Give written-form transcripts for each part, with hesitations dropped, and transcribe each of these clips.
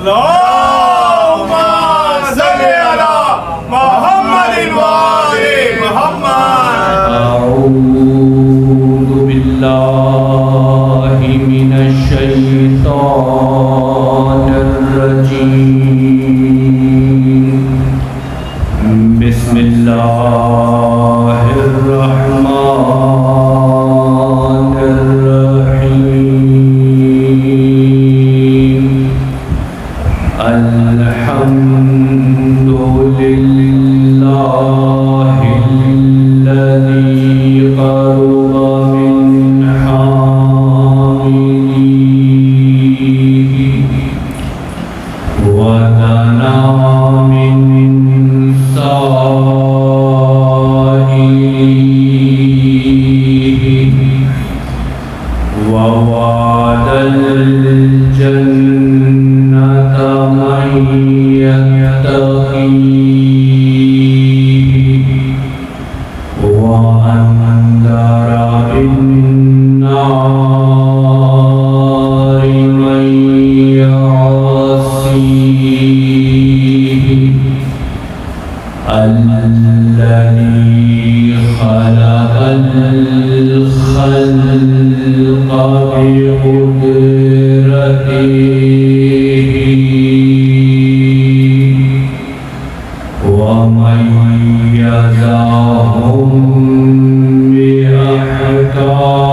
اللهم صل على محمد وآل محمد. أعوذ بالله من الشيطان الرجيم. بسم الله الرحمن الرحيم. الحمد لله الذي قرب من حامده ودنا من سائله ووعد الجنة من يتقيه وأنذر بالنار من يعصيه. الذي خلق الخلق بقدرته وميزهم بأحكامه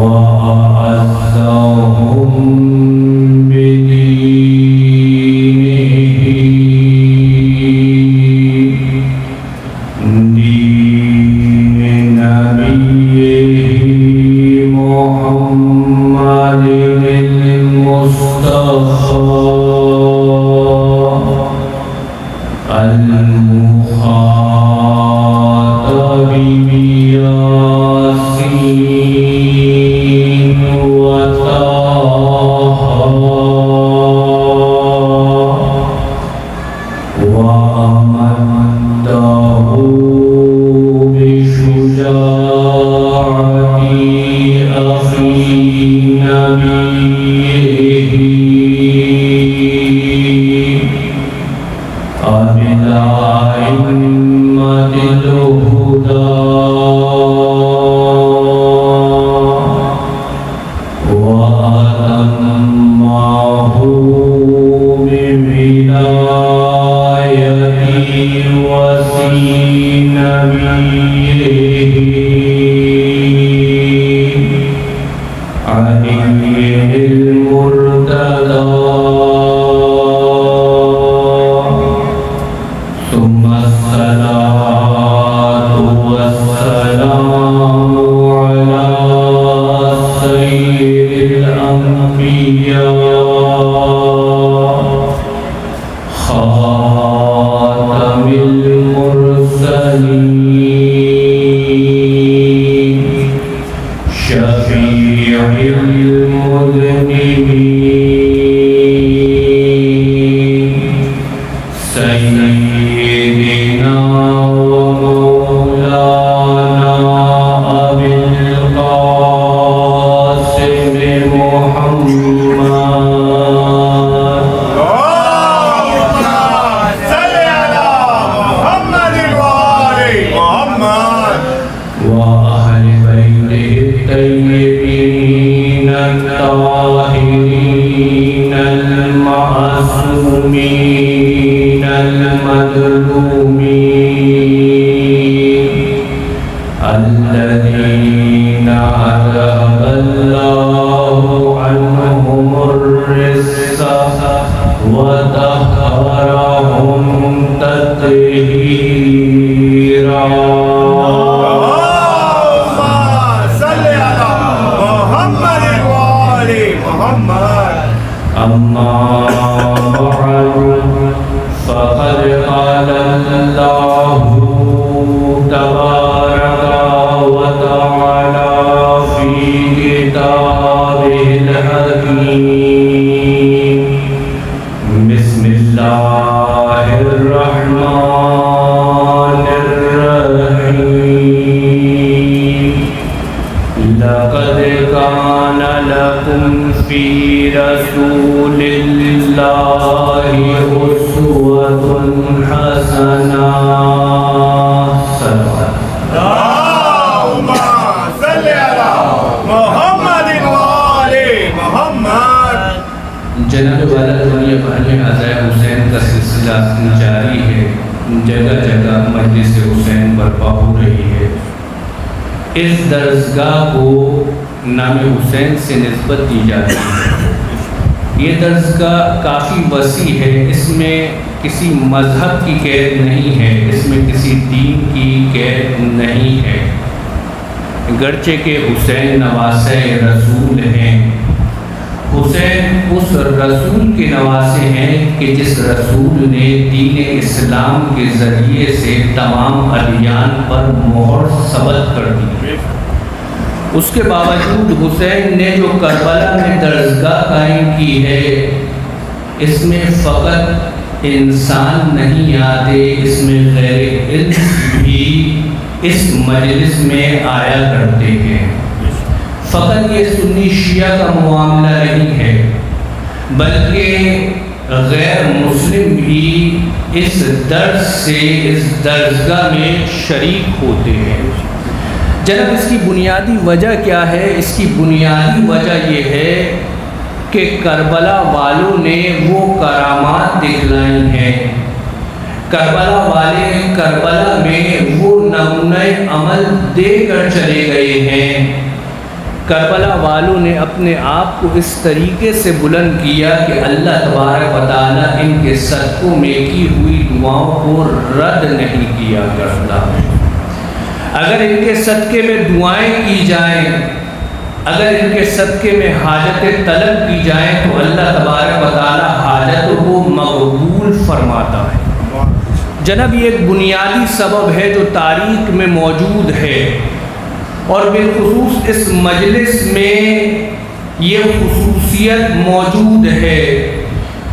وأعزهم دين نبيه محمد المصطفى المخاطب بياسين وطه وأمده بشجاعة أخي نبيه أبي الأئمة الهدى وأتمه بولاية وسي نبيه علي المرتضى. ثم الصلاة والسلام على سيد الأنبياء خاتم المرسلين شفيع المذنبين سيدنا ومولانا أبي القاسم محمد. اللهم صل على محمد وآل محمد. وأهل بيته الطيبين الطاهرين المعصومين المظلومين الذين أذهب الله عنهم الرجس وطهرهم تطهيرا. اللهم صل على محمد وآل محمد. أما بعد فقد قال الله تبارك وتعالى في كتابه الحكيم. بسم الله الرحمن الرحيم. لقد كان لكم في رسول الله أسوة حسنة. اللهم صل على محمد وآل محمد. جناب والا دنیا بھر میں عزائے حسین کا سلسلہ جاری ہے. جگہ جگہ مجلس حسین برپا ہو رہی ہے. اس درسگاہ کو نام حسین سے نسبت دی جاتی ہے. یہ درسگاہ کافی وسیع ہے. اس میں کسی مذہب کی قید نہیں ہے, اس میں کسی دین کی قید نہیں ہے. گرچہ کہ حسین نواسہ رسول ہیں. حسین اس رسول کے نواسے ہیں کہ جس رسول نے دین اسلام کے ذریعے سے تمام ادیان پر مہر ثبت کر دی. اس کے باوجود حسین نے جو کربلا میں درسگاہ قائم کی ہے, اس میں فقط انسان نہیں آتے, اس میں غیر علم بھی اس مجلس میں آیا کرتے ہیں. فقط یہ سنی شیعہ کا معاملہ نہیں ہے, بلکہ غیر مسلم بھی اس درس سے اس درسگاہ میں شریک ہوتے ہیں. جناب اس کی بنیادی وجہ کیا ہے؟ اس کی بنیادی وجہ یہ ہے کہ کربلا والوں نے وہ کرامات دکھلائی ہیں. کربلا والے کربلا میں وہ نمونہ عمل دے کر چلے گئے ہیں. کربلا والوں نے اپنے آپ کو اس طریقے سے بلند کیا کہ اللہ تبارک و تعالیٰ ان کے صدقوں میں کی ہوئی دعاؤں کو رد نہیں کیا کرتا. اگر ان کے صدقے میں دعائیں کی جائیں, اگر ان کے صدقے میں حاجتیں طلب کی جائیں تو اللہ تبارک و تعالیٰ حاجتوں کو مقبول فرماتا ہے. جناب یہ ایک بنیادی سبب ہے جو تاریخ میں موجود ہے, اور بالخصوص اس مجلس میں یہ خصوصیت موجود ہے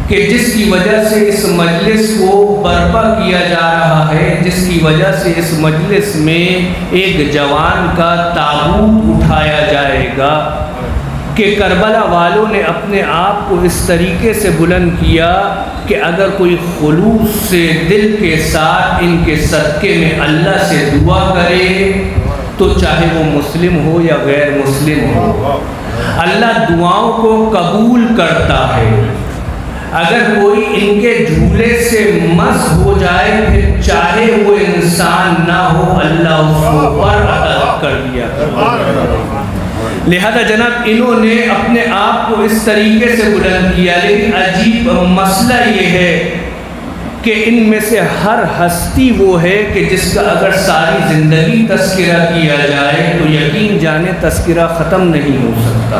کہ جس کی وجہ سے اس مجلس کو برپا کیا جا رہا ہے, جس کی وجہ سے اس مجلس میں ایک جوان کا تابوت اٹھایا جائے گا کہ کربلا والوں نے اپنے آپ کو اس طریقے سے بلند کیا کہ اگر کوئی خلوص سے دل کے ساتھ ان کے صدقے میں اللہ سے دعا کرے تو چاہے وہ مسلم ہو یا غیر مسلم ہو, اللہ دعاؤں کو قبول کرتا ہے. اگر کوئی ان کے جھولے سے مس ہو جائے پھر چاہے وہ انسان نہ ہو, اللہ اس کو پر عطا کر دیا. لہذا جناب انہوں نے اپنے آپ کو اس طریقے سے بلند کیا. لیکن عجیب مسئلہ یہ ہے کہ ان میں سے ہر ہستی وہ ہے کہ جس کا اگر ساری زندگی تذکرہ کیا جائے تو یقین جانے تذکرہ ختم نہیں ہو سکتا.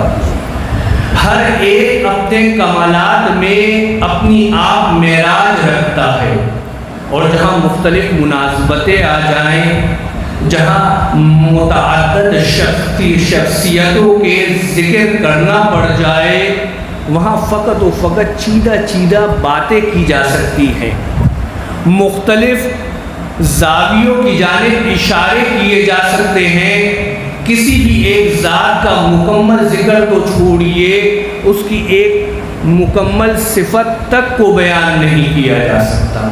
ہر ایک اپنے کمالات میں اپنی آپ معراج رکھتا ہے, اور جہاں مختلف مناسبتیں آ جائیں, جہاں متعدد شخصیتوں کے ذکر کرنا پڑ جائے, وہاں فقط و فقط چیدہ باتیں کی جا سکتی ہیں. مختلف زاویوں کی جانب اشارے کیے جا سکتے ہیں. کسی بھی ایک ذات کا مکمل ذکر تو چھوڑیے, اس کی ایک مکمل صفت تک کو بیان نہیں کیا جا سکتا.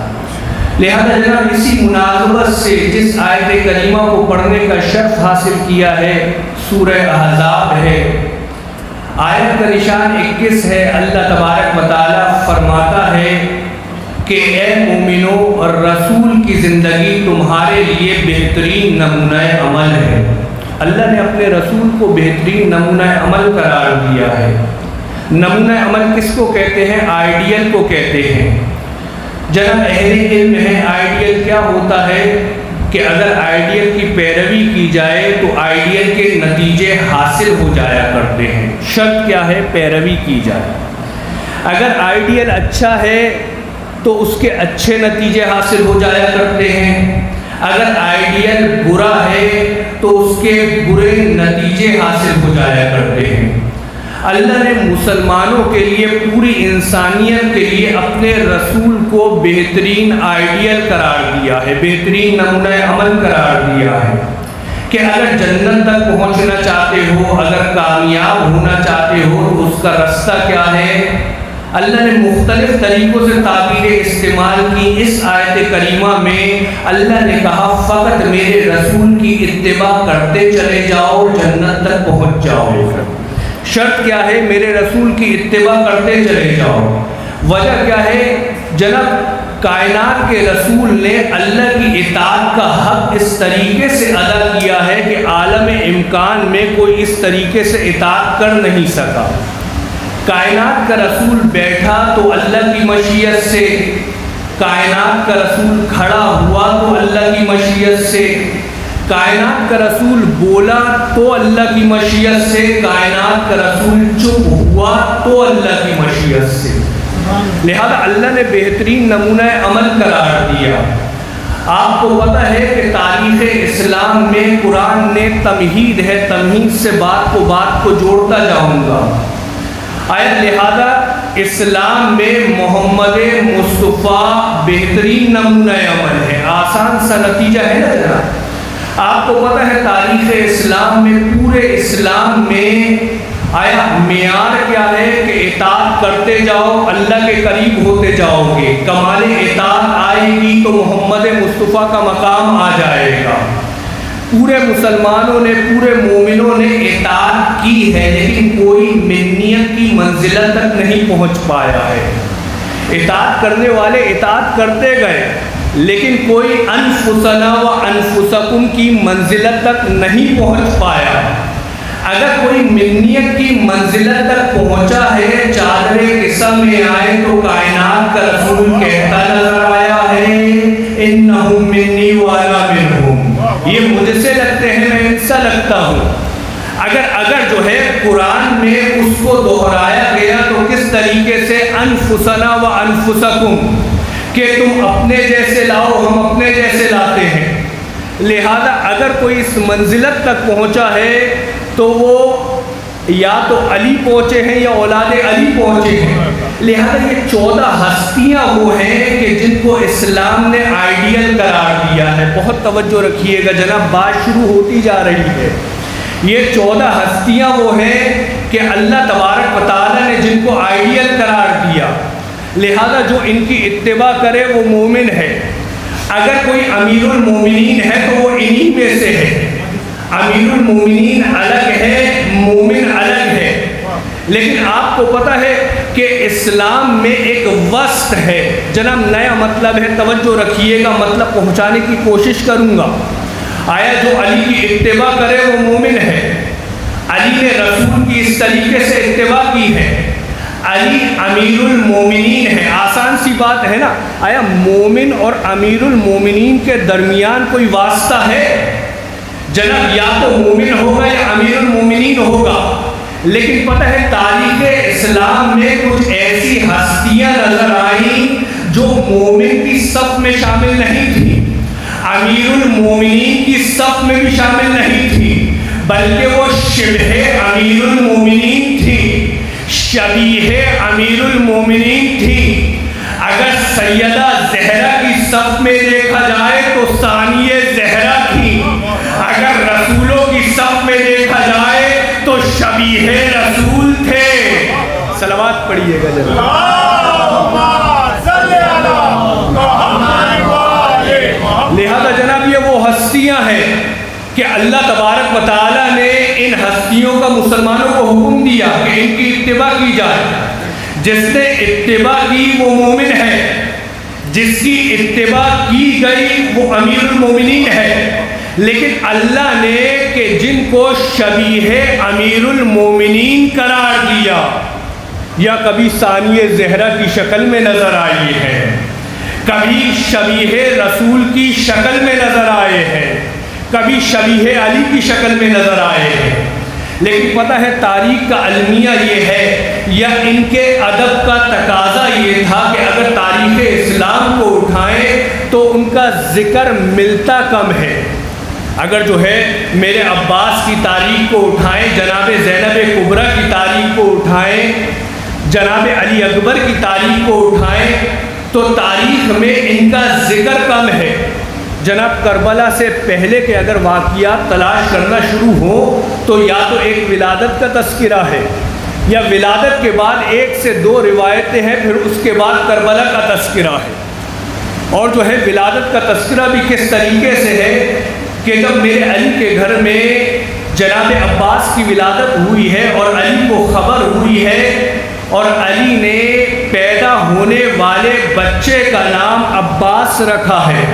لہذا جناب اسی مناسبت سے جس آیت کریمہ کو پڑھنے کا شرف حاصل کیا ہے سورہ احزاب ہے. آیت کا نشان 21 ہے. اللہ تبارک و تعالیٰ فرماتا ہے کہ اے مومنو, اور رسول کی زندگی تمہارے لیے بہترین نمونہ عمل ہے. اللہ نے اپنے رسول کو بہترین نمونہ عمل قرار دیا ہے. نمونہ عمل کس کو کہتے ہیں؟ آئیڈیل کو کہتے ہیں. جناب اہل علم ہے آئیڈیل کیا ہوتا ہے کہ اگر آئیڈیل کی پیروی کی جائے تو آئیڈیل کے نتیجے حاصل ہو جایا کرتے ہیں. شرط کیا ہے؟ پیروی کی جائے. اگر آئیڈیل اچھا ہے تو اس کے اچھے نتیجے حاصل ہو جایا کرتے ہیں. اگر آئیڈیل برا ہے تو اس کے برے نتیجے حاصل ہو جایا کرتے ہیں. اللہ نے مسلمانوں کے لیے, پوری انسانیت کے لیے اپنے رسول کو بہترین آئیڈیل قرار دیا ہے, بہترین نمونہ عمل قرار دیا ہے کہ اگر جنت تک پہنچنا چاہتے ہو، اگر کامیاب ہونا چاہتے ہو تو اس کا رستہ کیا ہے؟ اللہ نے مختلف طریقوں سے تعبیر استعمال کی۔ اس آیت کریمہ میں اللہ نے کہا فقط میرے رسول کی اتباع کرتے چلے جاؤ، جنت تک پہنچ جاؤ۔ شرط کیا ہے؟ میرے رسول کی اتباع کرتے چلے جاؤ۔ وجہ کیا ہے؟ جناب کائنات کے رسول نے اللہ کی اطاعت کا حق اس طریقے سے ادا کیا ہے کہ عالم امکان میں کوئی اس طریقے سے اطاعت کر نہیں سکا۔ کائنات کا رسول بیٹھا تو اللہ کی مشیت سے، کائنات کا رسول کھڑا ہوا تو اللہ کی مشیت سے، کائنات کا رسول بولا تو اللہ کی مشیت سے، کائنات کا رسول چپ ہوا تو اللہ کی مشیت سے۔ لہذا اللہ نے بہترین نمونہ عمل قرار دیا۔ آپ کو پتہ ہے کہ تاریخ اسلام میں قرآن نے تمہید ہے، تمہید سے بات کو جوڑتا جاؤں گا۔ لہذا اسلام میں محمد مصطفیٰ بہترین نمونہ عمل ہے، آسان سا نتیجہ ہے نا جناب۔ آپ کو پتہ ہے تاریخ اسلام میں، پورے اسلام میں معیار کیا ہے کہ اطاعت کرتے جاؤ، اللہ کے قریب ہوتے جاؤ گے۔ کمال اطاعت آئے گی تو محمد مصطفیٰ کا مقام آ جائے گا۔ پورے مسلمانوں نے، پورے مومنوں نے اطاعت کی ہے، لیکن کوئی منیت کی منزلت تک نہیں پہنچ پایا ہے۔ اطاعت کرنے والے اطاعت کرتے گئے، لیکن کوئی انفسنا و انفسکم کی منزلت تک نہیں پہنچ پایا۔ اگر کوئی منیت کی منزلت تک پہنچا ہے، چادر قصہ میں آئے تو کائنات کا رسول کہتا نظر آیا ہے انہم منی وانا منہم، یہ مجھ سے لگتے ہیں، میں ان سے لگتا ہوں۔ اگر جو ہے قرآن میں اس کو دہرایا گیا تو کس طریقے سے انفسنا و انفسکم، کہ تم اپنے جیسے لاؤ، ہم اپنے جیسے لاتے ہیں۔ لہذا اگر کوئی اس منزلت تک پہنچا ہے تو وہ یا تو علی پہنچے ہیں یا اولاد علی پہنچے ہیں۔ لہذا یہ 14 ہستیاں وہ ہیں کہ جن کو اسلام نے آئیڈیل قرار دیا ہے۔ بہت توجہ رکھیے گا جناب، بات شروع ہوتی جا رہی ہے۔ یہ 14 ہستیاں وہ ہیں کہ اللہ تبارک و تعالیٰ نے جن کو آئیڈیل قرار دیا، لہذا جو ان کی اتباع کرے وہ مومن ہے۔ اگر کوئی امیر المومنین ہے تو وہ انہی میں سے ہے۔ امیر المومنین الگ ہے، مومن الگ ہے۔ لیکن آپ کو پتہ ہے کہ اسلام میں ایک وسط ہے جناب، نیا مطلب ہے، توجہ رکھیے گا، مطلب پہنچانے کی کوشش کروں گا۔ آیا جو علی کی اتباع کرے وہ مومن ہے، علی نے رسول کی اس طریقے سے اتباع کی ہے، علی امیر المومنین ہے۔ آسان سی بات ہے نا، آیا مومن اور امیر المومنین کے درمیان کوئی واسطہ ہے؟ جناب یا تو مومن ہوگا یا امیر المومنین ہوگا۔ لیکن پتہ ہے تاریخ اسلام میں کچھ ایسی ہستیاں نظر آئیں جو مومن کی صف میں شامل نہیں تھی، امیر المومنین کی صف میں بھی شامل نہیں تھی، بلکہ وہ شبہ امیر المومنین تھی، شبیہ امیر المومنین تھی۔ اگر سیدہ زہرا کی صف میں دیکھا جائے تو ثانیہ زہرا تھی، اگر رسولوں کی صف میں دیکھا جائے تو شبیہ رسول تھے۔ صلوات پڑھیے گا جناب۔ لہذا جناب یہ وہ ہستیاں ہیں کہ اللہ تبارک و تعالیٰ نے ان ہستیوں کا مسلمانوں کو حکم دیا کہ ان کی اتباع کی جائے۔ جس نے اتباع کی وہ مومن ہے، جس کی اتباع کی گئی وہ امیر المومنین ہے۔ لیکن اللہ نے کہ جن کو شبیہ امیر المومنین قرار دیا، یا کبھی ثانیہ زہرا کی شکل میں نظر آئی ہے، کبھی شبیہ رسول کی شکل میں نظر آئے ہیں، کبھی شبیہ علی کی شکل میں نظر آئے ہیں۔ لیکن پتہ ہے تاریخ کا المیہ یہ ہے یا ان کے ادب کا تقاضا یہ تھا کہ اگر تاریخ اسلام کو اٹھائیں تو ان کا ذکر ملتا کم ہے۔ اگر جو ہے میرے عباس کی تاریخ کو اٹھائیں، جناب زینب کبریٰ کی تاریخ کو اٹھائیں، جناب علی اکبر کی تاریخ کو اٹھائیں تو تاریخ میں ان کا ذکر کم ہے۔ جناب کربلا سے پہلے کے اگر واقعات تلاش کرنا شروع ہو تو یا تو ایک ولادت کا تذکرہ ہے یا ولادت کے بعد 1 سے 2 روایتیں ہیں، پھر اس کے بعد کربلا کا تذکرہ ہے۔ اور جو ہے ولادت کا تذکرہ بھی کس طریقے سے ہے کہ جب میرے علی کے گھر میں جناب عباس کی ولادت ہوئی ہے اور علی کو خبر ہوئی ہے اور علی نے پیدا ہونے والے بچے کا نام عباس رکھا ہے،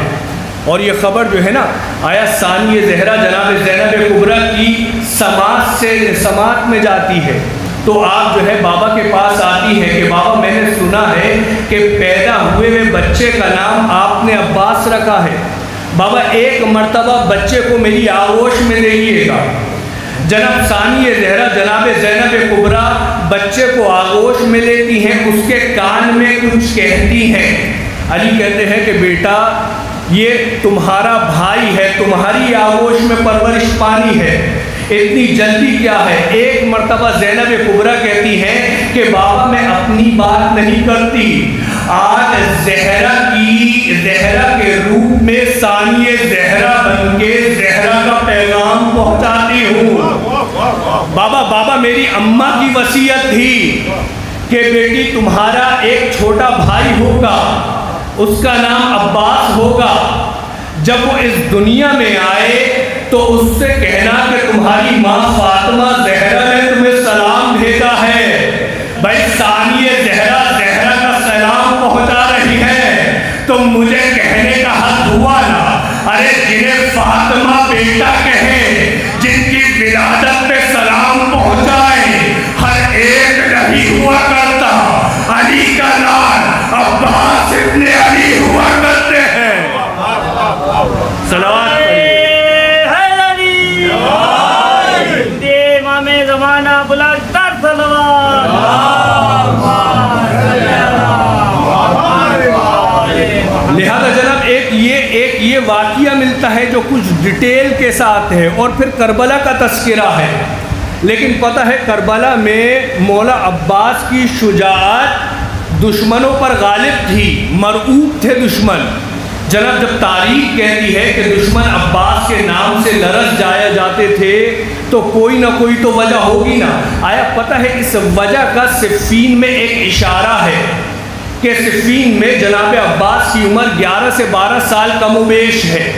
اور یہ خبر جو ہے نا آیا ثانی زہرا جناب زینب کبریٰ کی سماعت میں جاتی ہے، تو آپ جو ہے بابا کے پاس آتی ہے کہ بابا میں نے سنا ہے کہ پیدا ہوئے ہوئے بچے کا نام آپ نے عباس رکھا ہے، بابا ایک مرتبہ بچے کو میری آغوش میں لیجیے گا۔ جناب ثانی زہرا جناب زینب کبریٰ بچے کو آغوش میں لیتی ہیں، اس کے کان میں کچھ کہتی ہیں۔ علی کہتے ہیں کہ بیٹا یہ تمہارا بھائی ہے، تمہاری آغوش میں پرورش پانی ہے، اتنی جلدی کیا ہے؟ ایک مرتبہ زینب کبریٰ کہتی ہیں کہ بابا میں اپنی بات نہیں کرتی، آج زہرا کے روپ میں ثانی زہرا بن کے زہرا کا پیغام پہنچاتی ہوں۔ بابا میری اماں کی وصیت تھی کہ بیٹی تمہارا ایک چھوٹا بھائی ہوگا، اس کا نام عباس ہوگا، جب وہ اس دنیا میں آئے تو اس سے کہنا کہ تمہاری ماں فاطمہ زہرا نے تمہیں سلام بھیجا ہے۔ بھائی ثانی زہرا کا سلام پہنچا رہی ہے تو مجھے کہنے کا حق ہوا نا، ارے جنہیں فاطمہ بیٹا کہیں، جن کی ولادت پہ سلام پہنچائے، ہر ایک نہیں ہوا کرتا۔ علی کا لال عباس ابن علی ہوا کرتے ہیں۔ صلوات لہذا جناب ایک یہ واقعہ ملتا ہے جو کچھ ڈیٹیل کے ساتھ ہے، اور پھر کربلا کا تذکرہ ہے، لیکن پتہ ہے کربلا میں مولا عباس کی شجاعت دشمنوں پر غالب تھی، مرعوب تھے دشمن۔ جناب جب تاریخ کہتی ہے کہ دشمن عباس کے نام سے لرز جاتے تھے تو کوئی نہ کوئی تو وجہ ہوگی نا۔ آیا پتہ ہے اس وجہ کا صفین میں ایک اشارہ ہے کہ صفین میں جناب عباس کی عمر 11 سے 12 سال کم و بیش ہے۔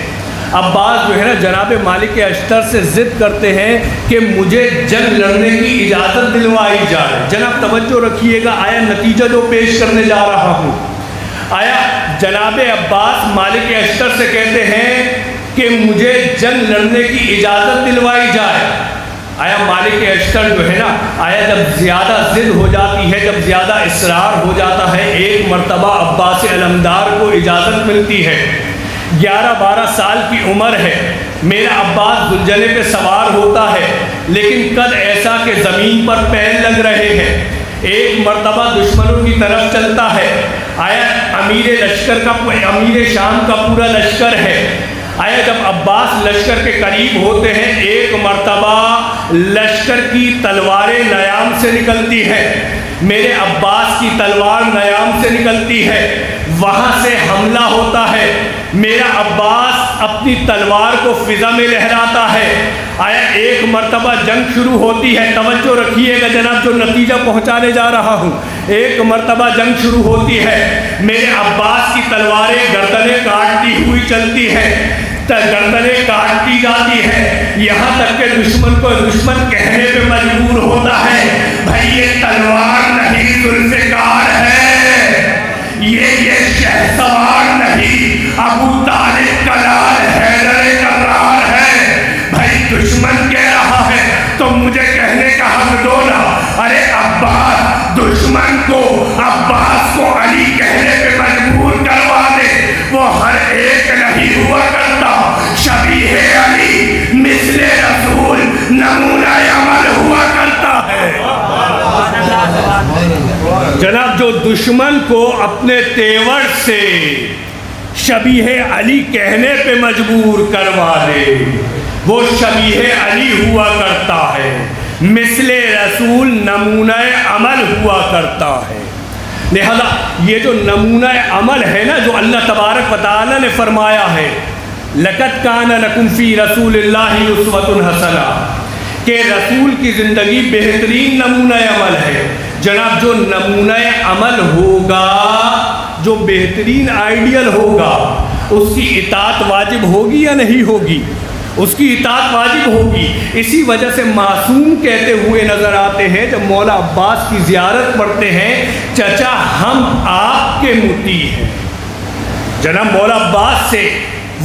عباس جو ہے نا جناب مالک اشتر سے ضد کرتے ہیں کہ مجھے جنگ لڑنے کی اجازت دلوائی جائے۔ جناب توجہ رکھیے گا، آیا نتیجہ جو پیش کرنے جا رہا ہوں، آیا جناب عباس مالک اشتر سے کہتے ہیں کہ مجھے جنگ لڑنے کی اجازت دلوائی جائے۔ آیا مالک اشتر جو ہے نا آیا جب زیادہ ضد ہو جاتی ہے، جب زیادہ اصرار ہو جاتا ہے، ایک مرتبہ عباس علمدار کو اجازت ملتی ہے، 11-12 سال کی عمر ہے، میرا عباس دلجنے پہ سوار ہوتا ہے، لیکن قد ایسا کہ زمین پر پیر لگ رہے ہیں، ایک مرتبہ دشمنوں کی طرف چلتا ہے۔ آیا امیر شام کا پورا لشکر ہے، آیا جب عباس لشکر کے قریب ہوتے ہیں، ایک مرتبہ لشکر کی تلواریں نیام سے نکلتی ہے، میرے عباس کی تلوار نیام سے نکلتی ہے، وہاں سے حملہ ہوتا ہے، میرا عباس اپنی تلوار کو فضا میں لہراتا ہے۔ آیا ایک مرتبہ جنگ شروع ہوتی ہے، توجہ رکھیے گا جناب جو نتیجہ پہنچانے جا رہا ہوں، ایک مرتبہ جنگ شروع ہوتی ہے، میرے عباس کی تلواریں گردنیں کاٹتی ہوئی چلتی ہیں، گردنیں کاٹتی جاتی ہے، یہاں تک کہ دشمن کہنے پہ مجبور ہوتا ہے بھائی یہ تلوار نہیں ذوالفقار ہے، یہ شہسوار نہیں ابو طالب کا لال حیدر کرار ہے۔ بھائی دشمن کہہ رہا ہے تو مجھے کہنے کا حق دو نا۔ ارے عباس دشمن کو عباس کو علی کہنے پہ مجبور کروا دے، وہ ہر ایک نہیں ہوا کرتا، شبیہ علی مثل رسول نمونہ عمل ہوا کرتا ہے۔ جناب جو دشمن کو اپنے تیور سے شبیہ علی کہنے پہ مجبور کروا دے وہ شبیہ علی ہوا کرتا ہے، مثل رسول نمونہ عمل ہوا کرتا ہے۔ لہذا یہ جو نمونہ عمل ہے نا جو اللہ تبارک و تعالیٰ نے فرمایا ہے لقد کان لکم فی رسول اللہ اسوۃ حسنہ، کہ رسول کی زندگی بہترین نمونہ عمل ہے۔ جناب جو نمونہ عمل ہوگا، جو بہترین آئیڈیل ہوگا، اس کی اطاعت واجب ہوگی یا نہیں ہوگی؟ اس کی اطاعت واجب ہوگی۔ اسی وجہ سے معصوم کہتے ہوئے نظر آتے ہیں جب مولا عباس کی زیارت پڑھتے ہیں، چچا ہم آپ کے مطیع ہیں۔ جناب مولا عباس سے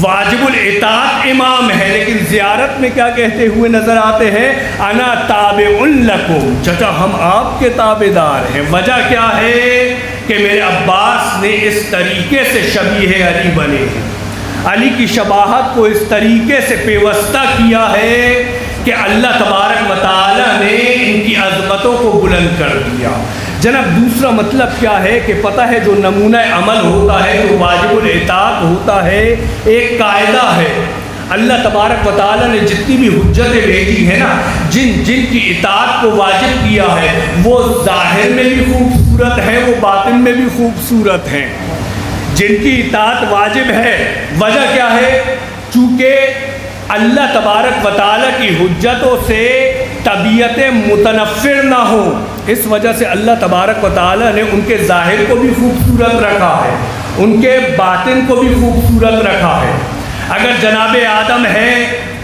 واجب الاطاعت امام ہے، لیکن زیارت میں کیا کہتے ہوئے نظر آتے ہیں؟ انا تابع لکم، چچا ہم آپ کے تابع دار ہیں۔ وجہ کیا ہے کہ میرے عباس نے اس طریقے سے شبیہ علی بنے ہیں، علی کی شباہت کو اس طریقے سے پیوستہ کیا ہے کہ اللہ تبارک و تعالیٰ نے ان کی عظمتوں کو بلند کر دیا۔ جناب دوسرا مطلب کیا ہے کہ پتہ ہے جو نمونہ عمل ہوتا ہے، جو واجب الاطاعت ہوتا ہے، ایک قاعدہ ہے۔ اللہ تبارک و تعالیٰ نے جتنی بھی حجتیں بھیجی ہیں نا، جن کی اطاعت کو واجب کیا ہے، وہ ظاہر میں بھی خوبصورت ہیں، وہ باطن میں بھی خوبصورت ہیں۔ جن کی اطاعت واجب ہے، وجہ کیا ہے؟ چونکہ اللہ تبارک و تعالیٰ کی حجتوں سے طبیعتیں متنفر نہ ہوں، اس وجہ سے اللہ تبارک و تعالیٰ نے ان کے ظاہر کو بھی خوبصورت رکھا ہے، ان کے باطن کو بھی خوبصورت رکھا ہے۔ اگر جناب آدم ہے،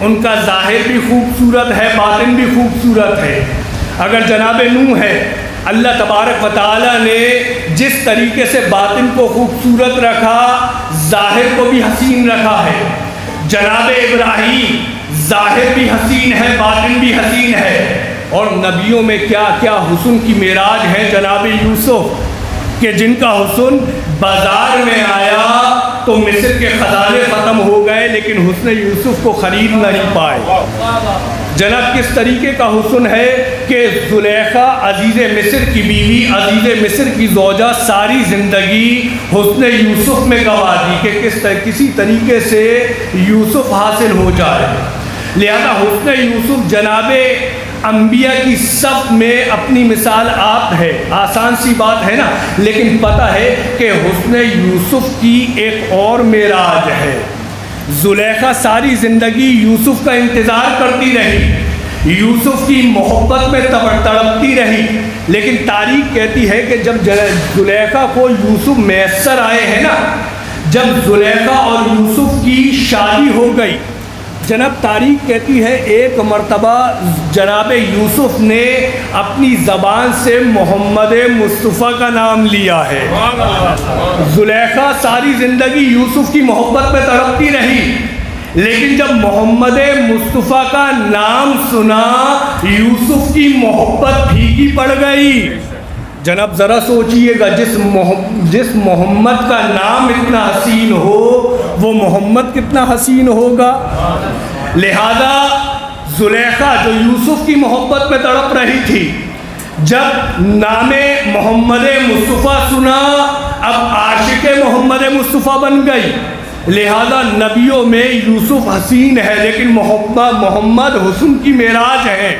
ان کا ظاہر بھی خوبصورت ہے، باطن بھی خوبصورت ہے۔ اگر جناب نوح ہے، اللہ تبارک و تعالیٰ نے جس طریقے سے باطن کو خوبصورت رکھا، ظاہر کو بھی حسین رکھا ہے۔ جناب ابراہیم ظاہر بھی حسین ہے، باطن بھی حسین ہے۔ اور نبیوں میں کیا کیا حسن کی معراج ہے، جناب یوسف کہ جن کا حسن بازار میں آیا تو مصر کے خزانے ختم ہو گئے، لیکن حسن یوسف کو خرید نہیں پائے۔ جناب کس طریقے کا حسن ہے کہ زلیخا عزیز مصر کی بیوی، عزیز مصر کی زوجہ، ساری زندگی حسن یوسف میں گوا دی کہ کسی طریقے سے یوسف حاصل ہو جائے۔ لہذا حسن یوسف جناب انبیاء کی صف میں اپنی مثال آپ ہے، آسان سی بات ہے نا، لیکن پتہ ہے کہ حسن یوسف کی ایک اور معراج ہے۔ زلیخا ساری زندگی یوسف کا انتظار کرتی رہی، یوسف کی محبت میں تڑپتی رہی، لیکن تاریخ کہتی ہے کہ جب زلیخا کو یوسف میسر آئے ہیں نا، جب زلیخا اور یوسف کی شادی ہو گئی، جناب تاریخ کہتی ہے ایک مرتبہ جناب یوسف نے اپنی زبان سے محمد مصطفیٰ کا نام لیا ہے۔ زلیخا ساری زندگی یوسف کی محبت میں تڑپتی رہی، لیکن جب محمد مصطفیٰ کا نام سنا، یوسف کی محبت پھیکی پڑ گئی۔ جناب ذرا سوچئے گا، جس محمد کا نام اتنا حسین ہو، وہ محمد کتنا حسین ہوگا۔ لہذا زلیخا جو یوسف کی محبت میں تڑپ رہی تھی، جب نام محمد مصطفیٰ سنا، اب عاشق محمد مصطفیٰ بن گئی۔ لہذا نبیوں میں یوسف حسین ہے، لیکن محمد حسن کی معراج ہے۔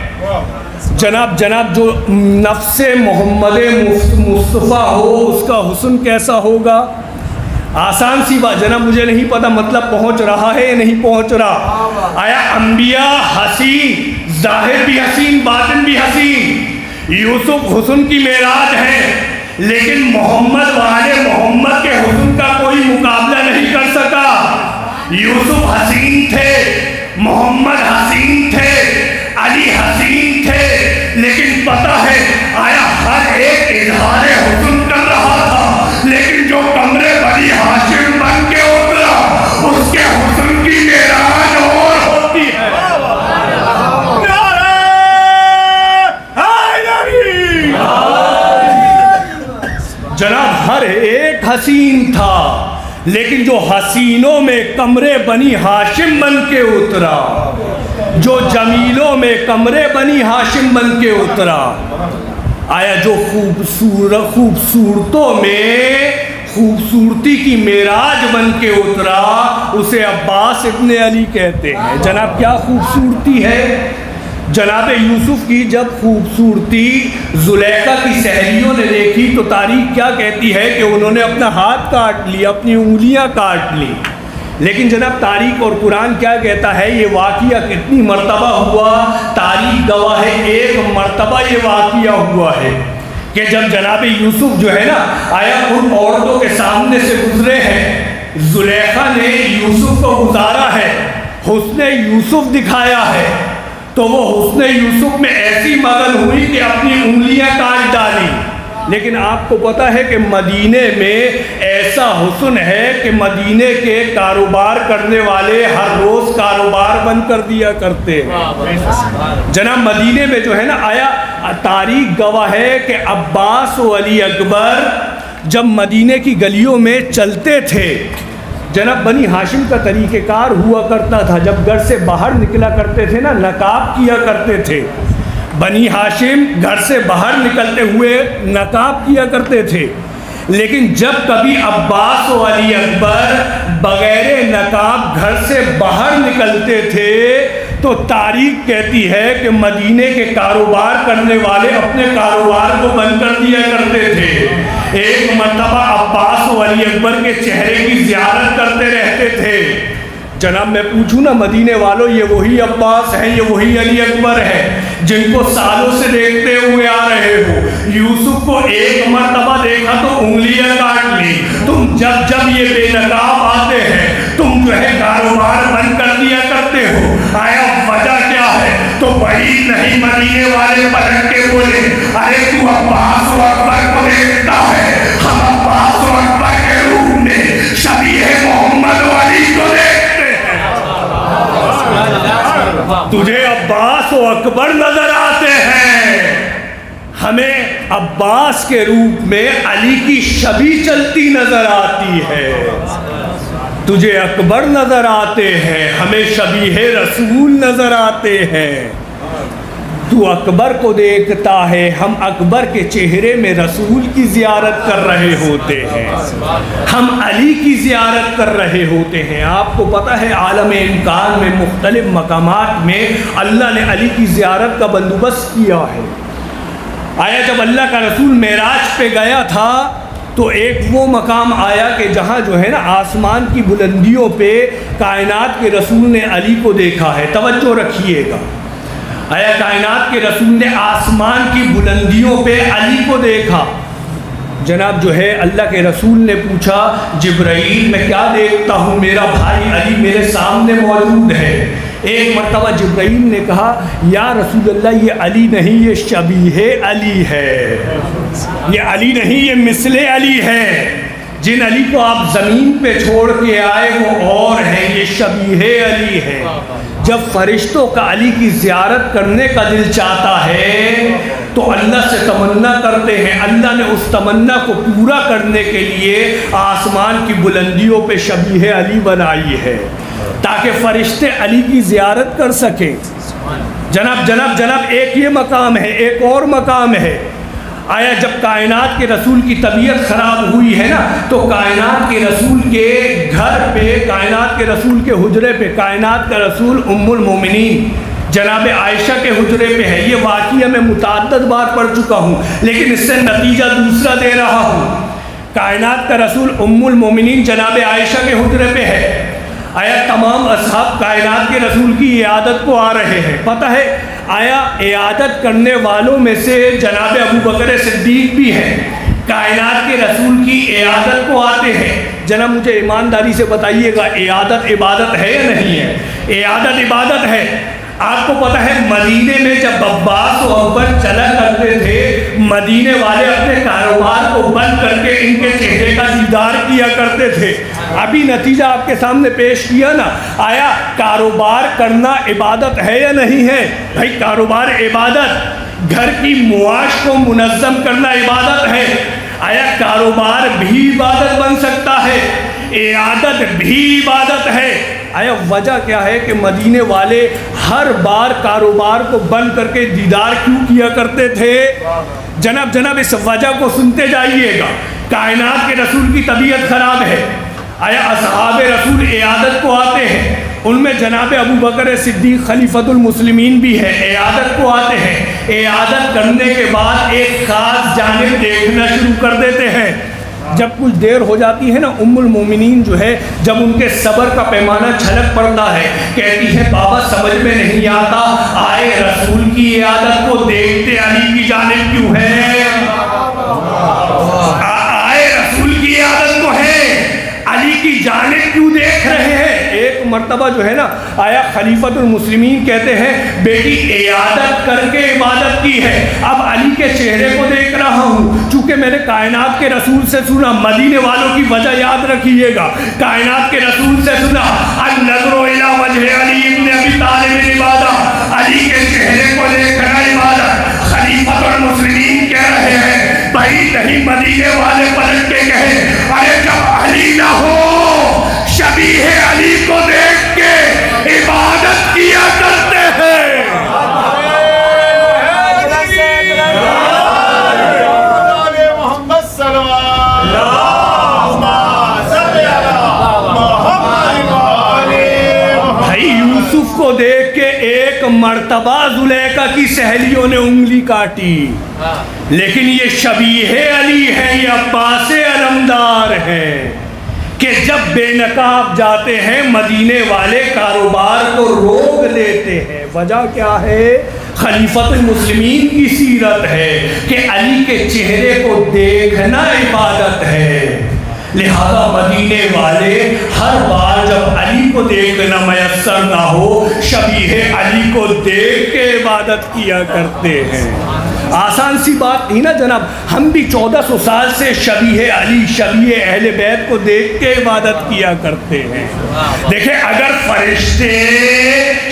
جناب جو نفس محمد مصطفیٰ ہو، اس کا حسن کیسا ہوگا؟ آسان سی بات جناب، مجھے نہیں پتا مطلب پہنچ رہا ہے یا نہیں پہنچ رہا۔ آیا انبیاء حسین، ظاہر بھی حسین، باطن بھی حسین، یوسف حسن کی معراج ہے، لیکن محمد والے محمد کے حسن کا کوئی مقابلہ نہیں کر سکا۔ یوسف حسین تھے، محمد حسین تھے، علی حسین تھے، لیکن پتہ ہے آیا ہر ایک اظہار حسن کر رہا تھا، لیکن جو کمرے بنی ہاشم بن کے اترا، اس کے حسن کی معراج اور ہوتی ہے۔ جناب ہر ایک حسین تھا، لیکن جو حسینوں میں کمرے بنی ہاشم بن کے اترا، جو جمیلوں میں کمرے بنی ہاشم بن کے اترا، آیا جو خوبصورتوں میں خوبصورتی کی معراج بن کے اترا، اسے عباس ابن علی کہتے ہیں۔ جناب کیا خوبصورتی ہے؟ جناب یوسف کی جب خوبصورتی زلیخا کی سہیلیوں نے دیکھی تو تاریخ کیا کہتی ہے کہ انہوں نے اپنا ہاتھ کاٹ لیا، اپنی انگلیاں کاٹ لی، لیکن جناب تاریخ اور قرآن کیا کہتا ہے؟ یہ واقعہ کتنی مرتبہ ہوا؟ تاریخ گواہ ہے 1 مرتبہ یہ واقعہ ہوا ہے کہ جب جناب یوسف جو ہے نا آیا ان عورتوں کے سامنے سے گزرے ہیں، زلیخا نے یوسف کو گزارا ہے، حسن یوسف دکھایا ہے، تو وہ حسن یوسف میں ایسی مگن ہوئی کہ اپنی انگلیاں کاٹ ڈالی۔ لیکن آپ کو پتہ ہے کہ مدینے میں ایسا حسن ہے کہ مدینے کے کاروبار کرنے والے ہر روز کاروبار بند کر دیا کرتے ہیں۔ جناب مدینے میں جو ہے نا آیا تاریخ گواہ ہے کہ عباس و علی اکبر جب مدینے کی گلیوں میں چلتے تھے، جناب بنی ہاشم کا طریقہ کار ہوا کرتا تھا، جب گھر سے باہر نکلا کرتے تھے نا نقاب کیا کرتے تھے۔ بنی ہاشم گھر سے باہر نکلتے ہوئے نقاب کیا کرتے تھے، لیکن جب کبھی عباس و علی اکبر بغیر نقاب گھر سے باہر نکلتے تھے تو تاریخ کہتی ہے کہ مدینے کے کاروبار کرنے والے اپنے کاروبار کو بند کر دیا کرتے تھے۔ ایک مرتبہ عباس و علی اکبر کے چہرے کی زیارت کرتے رہتے تھے۔ جناب میں پوچھوں نا مدینے والوں، یہ وہی عباس ہیں، یہ وہی علی اکبر ہیں جن کو سالوں سے دیکھتے ہوئے آ رہے ہو؟ یوسف کو 1 مرتبہ دیکھا تو انگلیاں کاٹ لی، تم جب یہ بے نقاب آتے ہیں تم جو ہے کاروبار بند کر دیا کرتے ہو، آیا وجہ کیا ہے؟ تو بعید نہیں مدینے والے پلٹ کے بولے، ارے تو عباس و اکبر کو دیکھتا ہے، ہم عباس و اکبر کے روح میں شبیہ محمد و علی کو دیکھتے ہیں۔ تجھے عباس و اکبر نظر آتے ہیں، ہمیں عباس کے روپ میں علی کی شبیہ چلتی نظر آتی ہے۔ تجھے اکبر نظر آتے ہیں، ہمیں شبیہ رسول نظر آتے ہیں۔ تو اکبر کو دیکھتا ہے، ہم اکبر کے چہرے میں رسول کی زیارت کر رہے ہوتے ہیں، ہم علی کی زیارت کر رہے ہوتے ہیں۔ آپ کو پتہ ہے عالم امکان میں مختلف مقامات میں اللہ نے علی کی زیارت کا بندوبست کیا ہے۔ آیا جب اللہ کا رسول معراج پہ گیا تھا تو ایک وہ مقام آیا کہ جہاں جو ہے نا آسمان کی بلندیوں پہ کائنات کے رسول نے علی کو دیکھا ہے۔ توجہ رکھیے گا، آیا کائنات کے رسول نے آسمان کی بلندیوں پہ علی کو دیکھا۔ جناب جو ہے اللہ کے رسول نے پوچھا، جبرائیل میں کیا دیکھتا ہوں؟ میرا بھائی علی میرے سامنے موجود ہے۔ ایک مرتبہ جبرائیل نے کہا، یا رسول اللہ یہ علی نہیں، یہ شبیہ علی ہے، یہ علی نہیں، یہ مثل علی ہے۔ جن علی کو آپ زمین پہ چھوڑ کے آئے وہ اور ہیں، یہ شبیہ علی ہے۔ جب فرشتوں کا علی کی زیارت کرنے کا دل چاہتا ہے تو اللہ سے تمنا کرتے ہیں، اللہ نے اس تمنا کو پورا کرنے کے لیے آسمان کی بلندیوں پہ شبیہ علی بنائی ہے تاکہ فرشتے علی کی زیارت کر سکیں۔ جناب ایک یہ مقام ہے، ایک اور مقام ہے۔ آیا جب کائنات کے رسول کی طبیعت خراب ہوئی ہے نا تو کائنات کے رسول کے گھر پہ، کائنات کے رسول کے حجرے پہ، کائنات کا رسول ام المومنین جناب عائشہ کے حجرے پہ ہے۔ یہ واقعہ میں متعدد بار پڑھ چکا ہوں لیکن اس سے نتیجہ دوسرا دے رہا ہوں۔ کائنات کا رسول ام المومنین جناب عائشہ کے حجرے پہ ہے۔ آیا تمام اصحاب کائنات کے رسول کی عیادت کو آ رہے ہیں۔ پتہ ہے آیا عیادت کرنے والوں میں سے جناب ابو بکر صدیق بھی ہیں، کائنات کے رسول کی عیادت کو آتے ہیں۔ جناب مجھے ایمانداری سے بتائیے گا عیادت عبادت ہے یا نہیں ہے؟ عیادت عبادت ہے۔ آپ کو پتہ ہے مدینے میں جب عباس و اکبر چلا کرتے تھے مدینے والے اپنے کاروبار کو بند کر کے ان کے چہرے کا دیدار کیا کرتے تھے۔ ابھی نتیجہ آپ کے سامنے پیش کیا نا، آیا کاروبار کرنا عبادت ہے یا نہیں ہے؟ بھائی کاروبار عبادت، گھر کی معاش کو منظم کرنا عبادت ہے۔ آیا کاروبار بھی عبادت بن سکتا ہے، عیادت بھی عبادت ہے۔ آیا وجہ کیا ہے کہ مدینے والے ہر بار کاروبار کو بند کر کے دیدار کیوں کیا کرتے تھے؟ جناب اس وجہ کو سنتے جائیے گا۔ کائنات کے رسول کی طبیعت خراب ہے، آیا اصحاب رسول عیادت کو آتے ہیں، ان میں جناب ابو بکر صدیق خلیفۃ المسلمین بھی ہے، عیادت کو آتے ہیں۔ عیادت کرنے کے بعد ایک خاص جانب دیکھنا شروع کر دیتے ہیں۔ جب کچھ دیر ہو جاتی ہے نا ام المومنین جو ہے جب ان کے صبر کا پیمانہ چھلک پڑتا ہے کہتی ہے بابا سمجھ میں نہیں آتا آئے رسول کی عیادت کو دیکھتے علی کی جانب کیوں ہے آئے رسول کی عیادت کو ہے علی کی جانب کیوں دیکھ رہے ہیں ایک مرتبہ جو ہے نا آیا خلیفۃ المسلمین کہتے ہیں بیٹی عیادت کر کے عبادت کی ہے اب علی کے چہرے کو دیکھ رہا ہوں چونکہ میں نے کائنات کے رسول سے سنا مدینے والوں کی وجہ یاد رکھیے گا کائنات کے رسول سے سنا النظر الی وجہ علی ابن ابی طالب عبادت علی کے چہرے کو دیکھنا عبادت خلیفۃ المسلمین کہہ رہے ہیں بھائی نہیں مدینے والے پلٹ کے کہے ارے جب علی نہ ہو شبیہ علی کو دیکھ کے عبادت کیا کرتے ہیں محمد صلی بھائی یوسف کو دیکھ کے ایک مرتبہ زلیخا کی سہیلیوں نے انگلی کاٹی لیکن یہ شبیہ علی ہے یہ عباس علمدار ہے کہ جب بے نقاب جاتے ہیں مدینے والے کاروبار کو روک دیتے ہیں وجہ کیا ہے خلیفۃ المسلمین کی سیرت ہے کہ علی کے چہرے کو دیکھنا عبادت ہے لہذا مدینے والے ہر بار جب علی کو دیکھنا میسر نہ ہو شبیہ علی کو دیکھ کے عبادت کیا کرتے ہیں آسان سی بات نہیں نا جناب ہم بھی 1400 سال سے شبیہ علی شبیہ اہل بیت کو دیکھ کے عبادت کیا کرتے ہیں دیکھیں اگر فرشتے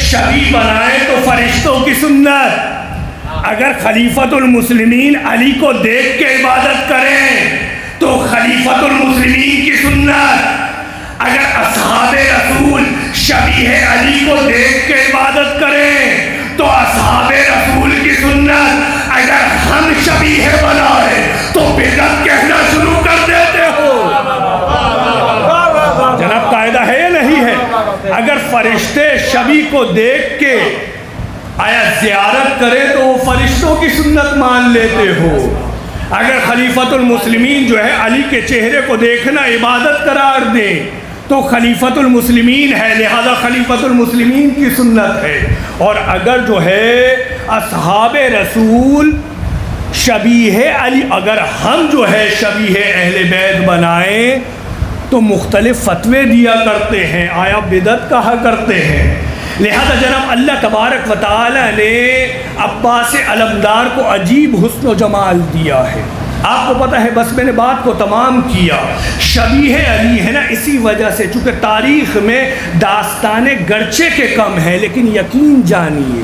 شبیہ بنائیں تو فرشتوں کی سنت اگر خلیفۃ المسلمین علی کو دیکھ کے عبادت کریں تو خلیفۃ المسلمین کی سنت اگر اصحاب رسول شبیہ علی کو دیکھ کے عبادت کریں تو اصحاب رسول کی سنت اگر ہم شبیہ بنائے تو بدعت کہنا شروع کر دیتے ہو جناب قاعدہ ہے یا نہیں ہے اگر فرشتے شبیہ کو دیکھ کے آیا زیارت کریں تو وہ فرشتوں کی سنت مان لیتے ہو اگر خلیفۃ المسلمین جو ہے علی کے چہرے کو دیکھنا عبادت قرار دیں تو خلیفۃ المسلمین ہے لہذا خلیفۃ المسلمین کی سنت ہے اور اگر جو ہے اصحاب رسول شبیہ علی اگر ہم جو ہے شبیہ اہل بیت بنائیں تو مختلف فتوے دیا کرتے ہیں آیا بدعت کہا کرتے ہیں لہذا جناب اللہ تبارک و تعالی نے عباس علمدار کو عجیب حسن و جمال دیا ہے آپ کو پتہ ہے بس میں نے بات کو تمام کیا شبیہ علی ہے نا اسی وجہ سے چونکہ تاریخ میں داستانیں گرچہ کے کم ہیں لیکن یقین جانیے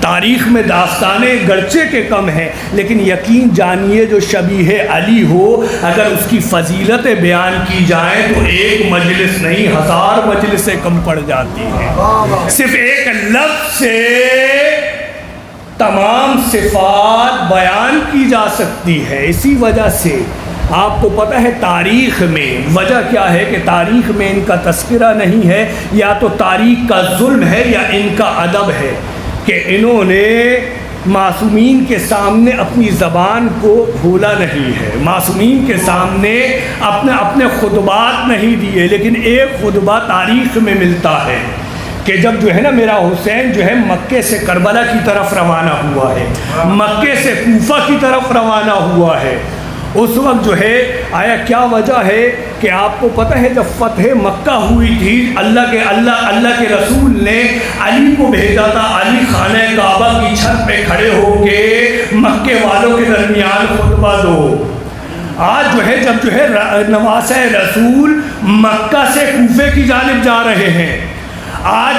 تاریخ میں داستانیں گرچہ کے کم ہیں لیکن یقین جانیے جو شبیہ علی ہو اگر اس کی فضیلتیں بیان کی جائیں تو ایک مجلس نہیں 1000 مجلسیں کم پڑ جاتی ہیں صرف ایک لفظ سے تمام صفات بیان کی جا سکتی ہے اسی وجہ سے آپ کو پتہ ہے تاریخ میں وجہ کیا ہے کہ تاریخ میں ان کا تذکرہ نہیں ہے یا تو تاریخ کا ظلم ہے یا ان کا ادب ہے کہ انہوں نے معصومین کے سامنے اپنی زبان کو کھولا نہیں ہے معصومین کے سامنے اپنے خطبات نہیں دیے لیکن ایک خطبہ تاریخ میں ملتا ہے کہ جب جو ہے نا میرا حسین جو ہے مکے سے کربلا کی طرف روانہ ہوا ہے مکے سے کوفہ کی طرف روانہ ہوا ہے اس وقت جو ہے آیا کیا وجہ ہے کہ آپ کو پتہ ہے جب فتح مکہ ہوئی تھی اللہ کے رسول نے علی کو بھیجا تھا علی خانہ کعبہ کی چھت پہ کھڑے ہو کے مکے والوں کے درمیان خطبہ دو آج جو ہے جب جو ہے نواسہ رسول مکہ سے کوفے کی جانب جا رہے ہیں آج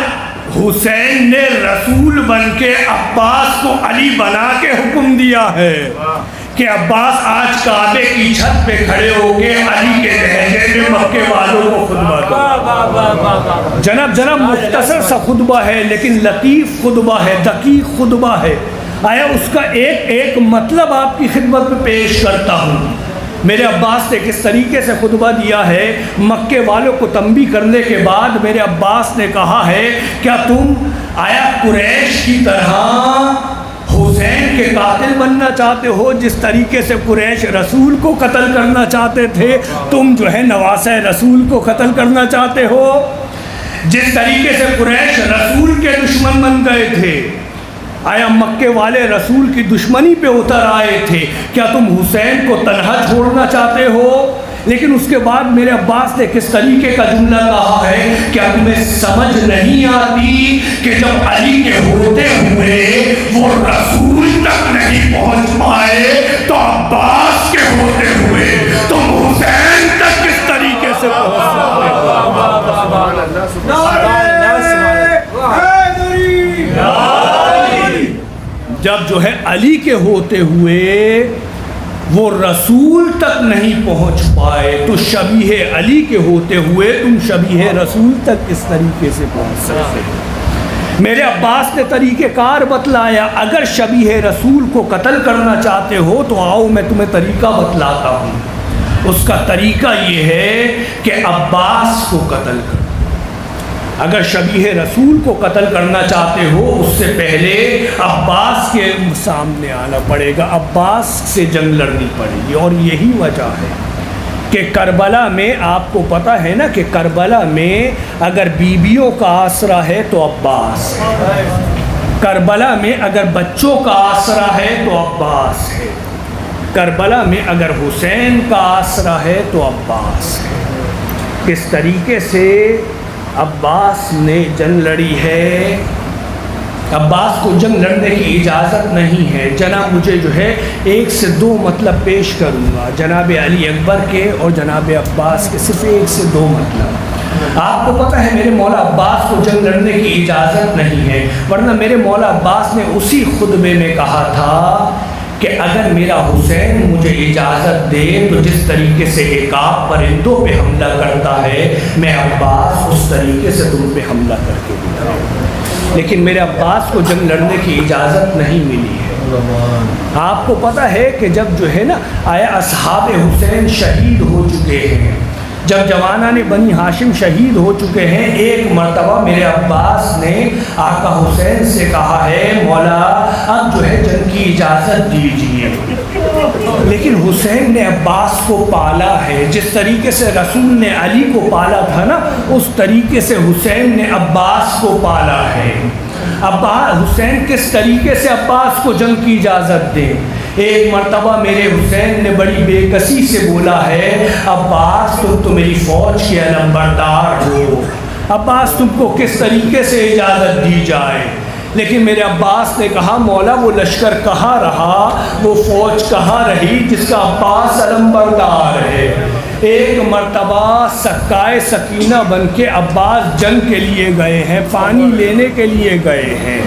حسین نے رسول بن کے عباس کو علی بنا کے حکم دیا ہے کہ عباس آج کعبے کی چھت پہ کھڑے ہو کے علی کے لہجے میں مکے والوں کو خطبہ دو جناب مختصر سا خطبہ ہے لیکن لطیف خطبہ ہے دقیق خطبہ ہے آیا اس کا ایک مطلب آپ کی خدمت میں پیش کرتا ہوں میرے عباس نے کس طریقے سے خطبہ دیا ہے مکے والوں کو تنبیہ کرنے کے بعد میرے عباس نے کہا ہے کیا تم آیا قریش کی طرح حسین کے قاتل بننا چاہتے ہو، جس طریقے سے قریش رسول کو قتل کرنا چاہتے تھے تم جو ہے نواسہ رسول کو قتل کرنا چاہتے ہو، جس طریقے سے قریش رسول کے دشمن بن گئے تھے، آیا مکے والے رسول کی دشمنی پہ اتر آئے تھے، کیا تم حسین کو تنہا چھوڑنا چاہتے ہو؟ لیکن اس کے بعد میرے عباس نے کس طریقے کا جملہ کہا ہے، کیا تمہیں سمجھ نہیں آتی کہ جب علی کے ہوتے ہوئے وہ رسول تک نہیں پہنچ پائے تو عباس کے ہوتے ہوئے تم حسین تک کس طریقے سے پہنچ سکتے ہو؟ جب جو ہے علی کے ہوتے ہوئے وہ رسول تک نہیں پہنچ پائے تو شبیہ علی کے ہوتے ہوئے تم شبیہ رسول تک کس طریقے سے پہنچ سکتے ہو؟ میرے عباس نے طریقہ کار بتلایا، اگر شبیہ رسول کو قتل کرنا چاہتے ہو تو آؤ میں تمہیں طریقہ بتلاتا ہوں۔ اس کا طریقہ یہ ہے کہ عباس کو قتل کرو۔ اگر شبیہ رسول کو قتل کرنا چاہتے ہو اس سے پہلے عباس کے سامنے آنا پڑے گا، عباس سے جنگ لڑنی پڑے گی۔ اور یہی وجہ ہے کہ کربلا میں آپ کو پتہ ہے نا کہ کربلا میں اگر بیویوں کا آسرا ہے تو عباس ہے، کربلا میں اگر بچوں کا آسرا ہے تو عباس ہے، کربلا میں اگر حسین کا آسرا ہے تو عباس ہے۔ کس طریقے سے عباس نے جنگ لڑی ہے؟ عباس کو جنگ لڑنے کی اجازت نہیں ہے۔ جناب مجھے جو ہے ایک سے دو مطلب پیش کروں گا، جناب علی اکبر کے اور جناب عباس کے، صرف ایک سے دو مطلب۔ آپ کو پتہ ہے میرے مولا عباس کو جنگ لڑنے کی اجازت نہیں ہے، ورنہ میرے مولا عباس نے اسی خطبے میں کہا تھا کہ اگر میرا حسین مجھے اجازت دے تو جس طریقے سے ایک آپ پرندوں پہ حملہ کرتا ہے میں عباس اس طریقے سے تم پہ حملہ کر کے دکھاؤں۔ لیکن میرے عباس کو جنگ لڑنے کی اجازت نہیں ملی ہے۔ آپ کو پتہ ہے کہ جب جو ہے نا آیا اصحاب حسین شہید ہو چکے ہیں، جب جوانان بنی ہاشم شہید ہو چکے ہیں، ایک مرتبہ میرے عباس نے آقا حسین سے کہا ہے مولا اب جو ہے جنگ کی اجازت دیجیے، لیکن حسین نے عباس کو پالا ہے، جس طریقے سے رسول نے علی کو پالا تھا نا اس طریقے سے حسین نے عباس کو پالا ہے۔ عباس حسین کس طریقے سے عباس کو جنگ کی اجازت دے؟ ایک مرتبہ میرے حسین نے بڑی بے کسی سے بولا ہے عباس تم تو میری فوج کے علمبردار ہو، عباس تم کو کس طریقے سے اجازت دی جائے؟ لیکن میرے عباس نے کہا مولا وہ لشکر کہاں رہا، وہ فوج کہاں رہی جس کا عباس علمبردار ہے۔ ایک مرتبہ سکائے سکینہ بن کے عباس جنگ کے لیے گئے ہیں، پانی لینے کے لیے گئے ہیں۔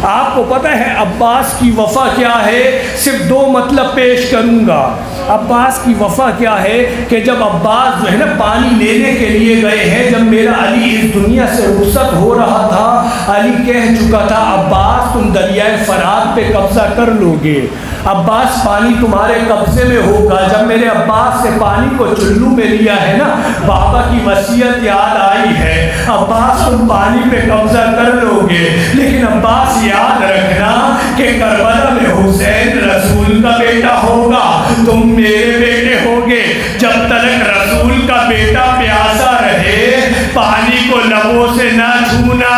آپ کو پتہ ہے عباس کی وفا کیا ہے؟ صرف دو مطلب پیش کروں گا۔ عباس کی وفا کیا ہے کہ جب عباس جو ہے نا پانی لینے کے لیے گئے ہیں، جب میرا علی اس دنیا سے رخصت ہو رہا تھا، علی کہہ چکا تھا عباس تم دریائے فرات پہ قبضہ کر لو گے، عباس پانی تمہارے قبضے میں ہوگا۔ جب میرے عباس سے پانی کو چلو میں لیا ہے نا بابا کی وصیت یاد آئی ہے، عباس تم پانی پہ قبضہ کر لو گے، لیکن عباس یاد رکھنا کہ کربلا میں حسین رسول کا بیٹا ہوگا، تم میرے بیٹے ہوگے، جب تک رسول کا بیٹا پیاسا رہے پانی کو لبوں سے نہ چھونا۔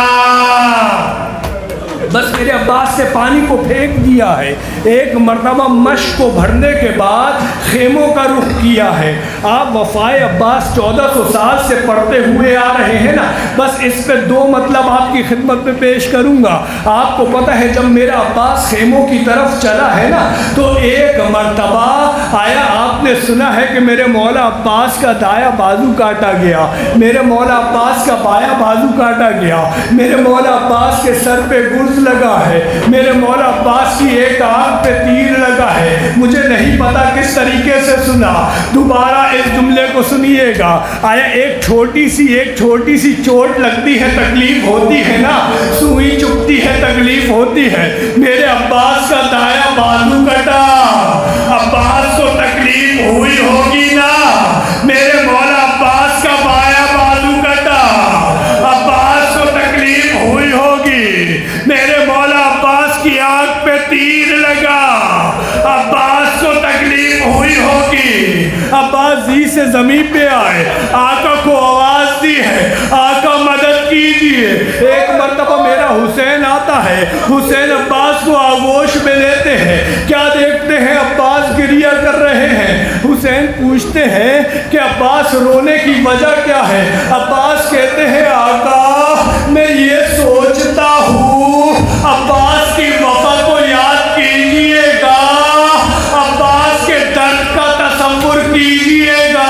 بس میرے عباس سے پانی کو پھینک دیا ہے۔ ایک مرتبہ مشق کو بھرنے کے بعد خیموں کا رخ کیا ہے۔ آپ وفائے عباس 1400 سال سے پڑھتے ہوئے آ رہے ہیں نا، بس اس پہ دو مطلب آپ کی خدمت میں پیش کروں گا۔ آپ کو پتہ ہے جب میرا عباس خیموں کی طرف چلا ہے نا تو ایک مرتبہ آیا آپ نے سنا ہے کہ میرے مولا عباس کا دایاں بازو کاٹا گیا، میرے مولا عباس کا بایاں بازو کاٹا گیا، میرے مولا عباس کے سر پہ گرز لگا ہے، میرے مولا عباس کی ایک آنکھ پہ تیر لگا ہے۔ مجھے نہیں پتا کس طریقے سے سنا، دوبارہ اس جملے کو سنیے گا۔ آیا ایک چھوٹی سی چوٹ لگتی ہے تکلیف ہوتی ہے نا، سوئی چبھتی ہے تکلیف ہوتی ہے۔ میرے عباس کا دایاں بازو کٹا، عباس کو تکلیف ہوئی ہوگی نا، میرے مولا عباس کا بایاں بازو کٹا، عباس کو تکلیف ہوئی ہوگی۔ میرے مولا عباس کی آنکھ پہ تیر عباس زی سے زمین پہ آئے، آقا کو آواز دی ہے، آقا مدد کیجئے۔ ایک مرتبہ میرا حسین آتا ہے، حسین عباس کو آغوش میں لیتے ہیں، کیا دیکھتے ہیں عباس گریہ کر رہے ہیں۔ حسین پوچھتے ہیں کہ عباس رونے کی وجہ کیا ہے؟ عباس کہتے ہیں آقا میں یہ سوچتا ہوں عباس کی وفا کو یاد کیجئے گا، عباس کے درد کا تصور کیجئے گا۔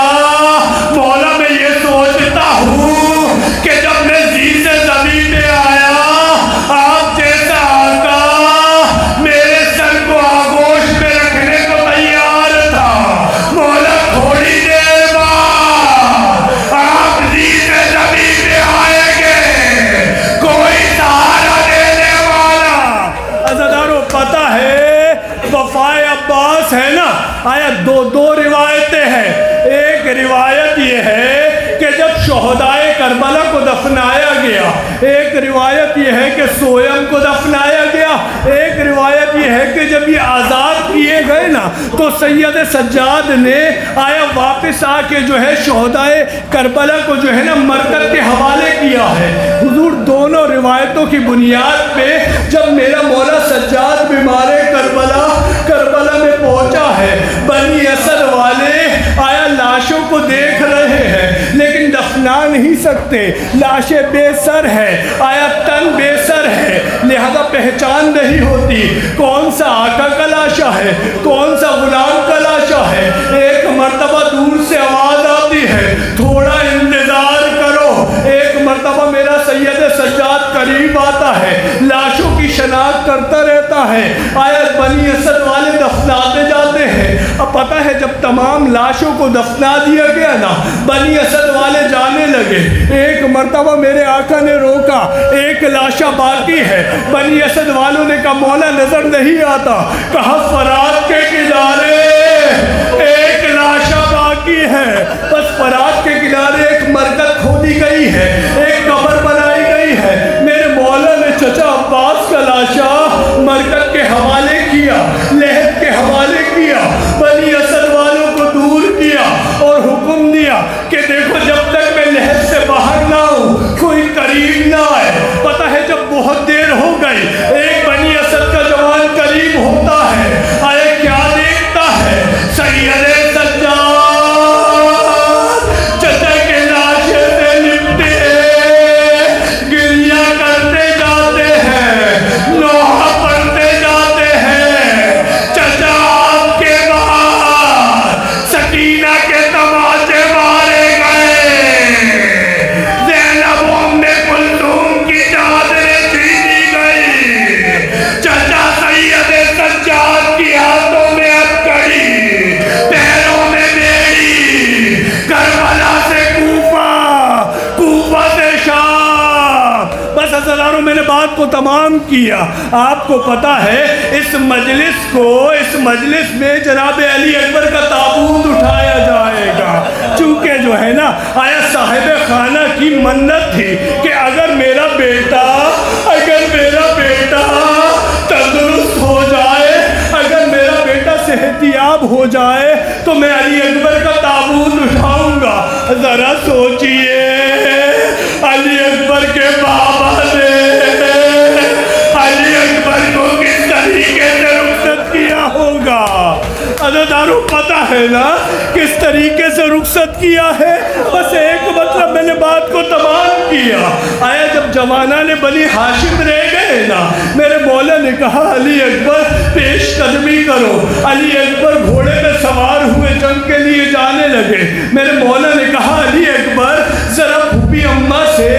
مولا میں یہ سوچتا ہوں کہ جب میں زی سے زمین میں آیا، آپ جیسا آقا میرے سر کو آغوش میں رکھنے کو تیار تھا۔ مولا تھوڑی دیر بعد آپ زی سے زمین میں آئیں گے، کوئی سہارا دینے والا۔ عزیزانو پتہ ہے وفائے عباس ہے نا، آیا دو روایتیں ہیں۔ ایک روایت یہ ہے کہ جب شہدائے کربلا کو دفنایا گیا، ایک روایت یہ ہے کہ سویم کو دفنایا گیا، ایک روایت یہ ہے کہ جب یہ آزاد کیے گئے نا تو سید سجاد نے آیا واپس آ کے جو ہے شہدائے کربلا کو جو ہے نا مرکز کے حوالے کیا ہے۔ حضور دونوں روایتوں کی بنیاد پہ جب میرا مولا سجاد بیمار کربلا میں پہنچا ہے، بنی اسد والے آیا لاشوں کو دیکھ رہے ہیں لیکن دفنا نہیں سکتے، لاشیں بے سر ہے، آیا تن بے سر ہے، لہذا پہچان نہیں ہوتی کون سا آقا کا لاشا ہے، کون سا غلام کا لاشا ہے۔ ایک مرتبہ دور سے آواز آتی ہے تھوڑا انتظار کرو، ایک مرتبہ میرا سید سجاد قریب آتا ہے، لاشوں کی شناخت کرتا رہتا ہے، آیا بنی اسد والے دفناتے جاتے ہیں۔ اب پتہ ہے جب تمام لاشوں کو دفنا دیا گیا نا، بنی اسد والے جانے لگے، ایک مرتبہ میرے آقا نے روکا، ایک لاشا باقی ہے۔ بنی اسد والوں نے کہا مولا نظر نہیں آتا، کہا فرات کے کنارے ایک لاشا باقی ہے، بس فرات کے کنارے ایک مرکز کھودی گئی ہے، ایک قبر بنائی گئی ہے۔ میرے مولا نے چچا عباس کا لاشا مرکز کے حوالے کیا، لحد کے حوالے کیا، بنی اسد والوں کو دور کیا اور حکم دیا کہ دیکھو جب تک میں لحد سے باہر نہ ہوں کوئی قریب نہ آئے۔ پتہ ہے جب بہت دیر ہو گئی، ایک بنی اسد کا جوان قریب ہوتا ہے، آئے کیا دیکھتا ہے؟ سید سجاد چچا کے لاشے سے لپٹے گریہ کرتے جاتے ہیں، نوحہ پڑھتے جاتے ہیں۔ چچا آپ کے بعد سکینہ کے تماچے مارے گئے، زینب ام کلثوم کی چادریں چھینی گئی، چچا سید سجاد کی ہاتھوں میں ہتھکڑی، پیروں میں بیڑی، کربلا سے کوفہ سے شام۔ بس ہزاروں میں نے بات کو تمام کیا۔ آپ کو پتا ہے اس مجلس میں جناب علی اکبر کا تابوت اٹھایا جائے گا، چونکہ جو ہے نا آیا صاحب خانہ کی منت تھی کہ اگر میرا بیٹا تندرست ہو جائے، اگر میرا بیٹا صحت یاب ہو جائے تو میں علی اکبر کا تابوت اٹھاؤں گا۔ ذرا سوچئے علی اکبر کے بابا نے علی اکبر کو کس طریقے سے رخصت کیا ہوگا۔ عزیزانو پتہ ہے نا کس طریقے سے رخصت کیا ہے؟ بس ایک مطلب میں نے بات کو تمام کیا۔ آیا جب جوانہ نے بنی ہاشم رہ گئے نا، میرے مولا نے کہا علی اکبر پیش قدمی کرو۔ علی اکبر گھوڑے میں سوار ہوئے جنگ کے لیے جانے لگے۔ میرے مولا نے کہا علی اکبر ذرا پھوپھی اماں سے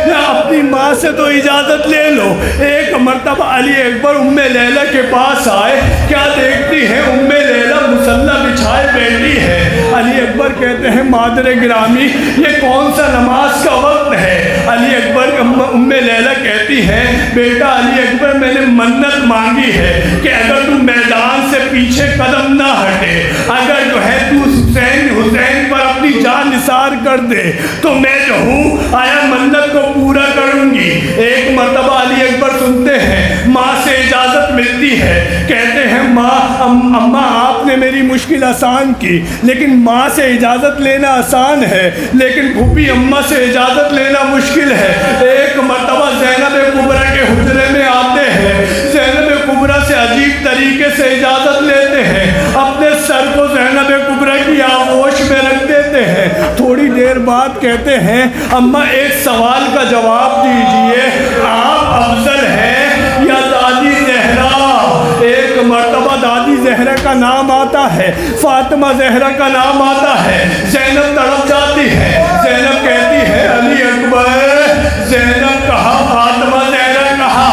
یا اپنی ماں سے تو اجازت لے لو۔ ایک مرتبہ علی اکبر ام لیلہ کے پاس آئے، کیا دیکھتی ہیں ام لیلہ مصلی بچھائے بیٹھی ہے۔ علی اکبر کہتے ہیں مادر گرامی یہ کون سا نماز کا وقت ہے؟ علی اکبر ام لیلہ کہتی ہے بیٹا علی اکبر میں نے منت مانگی ہے کہ اگر تو میدان سے پیچھے قدم نہ ہٹے، اگر جو ہے تو حسین پر اپنی جان نثار کر دے تو میں جو ہوں آیا منت کو پورا کروں گی۔ ایک مرتبہ علی اکبر سنتے ہیں ماں سے اجازت ملتی ہے. کہتے ہیں ماں اماں آپ نے میری مشکل آسان کی، لیکن ماں سے اجازت لینا آسان ہے لیکن پھوپھی اماں سے اجازت لینا مشکل ہے. ایک مرتبہ زینب کبریٰ کے حجرے میں آتے ہیں. زینب کبریٰ سے عجیب طریقے سے اجازت لیتے ہیں. اپنے سر کو زینب کبریٰ کی آغوش میں رکھ دیتے ہیں. تھوڑی دیر بعد کہتے ہیں اماں ایک سوال کا جواب دیجئے، آپ افضل ہیں یا دادی زہرا؟ ایک مرتبہ دادی زہرا کا نام آتا ہے، فاطمہ زہرا کا نام آتا ہے. زینب تڑپ جاتی ہے. زینب کہتی ہے علی اکبر. زینب کہا فاطمہ زہرا کہا.